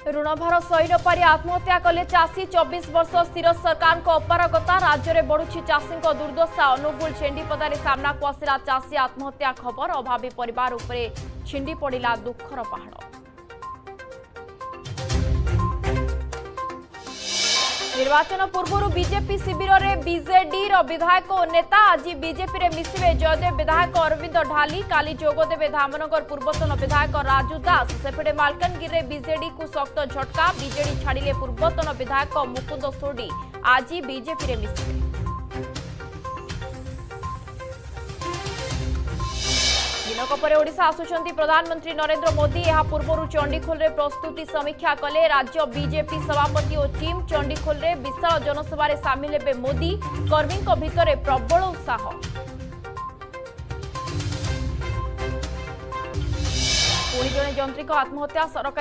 ऋणभार सही न पारि आत्महत्या कले चाषी 24 वर्ष स्थिर सरकार अपारगता राज्य में बढ़ुछि चाषी दुर्दशा अनुगुल छेंडीपदार सामना को आसला चाषी आत्महत्या खबर अभावी परिवार उपरे छिंडी पड़ा दुखर पहाड़। निर्वाचन पूर्व बीजेपी शिविर में बीजेडी विधायक और नेता आज बीजेपी रे मिसिबे जयदेव विधायक अरविंद ढाली काली जोगदेवे धामनगर पूर्वतन विधायक राजू दास सेपटे मालकानगिरी बीजेडी को शक्त झटका बीजेडी छाड़िले पूर्वतन विधायक मुकुंद सोडी आज बीजेपी रे मिसिबे। दिनक परे ओडिशा आसुचंती प्रधानमंत्री नरेंद्र मोदी यह पूर्व चंडीखोल रे प्रस्तुति समीक्षा कले राज्य बीजेपी सभापति और टीम चंडीखोल रे विशाल जनसभा रे सामिल हेबे मोदी कर्मी भितर प्रबल उत्साह। पुणी जने जंत्रिक आत्महत्या सरकारी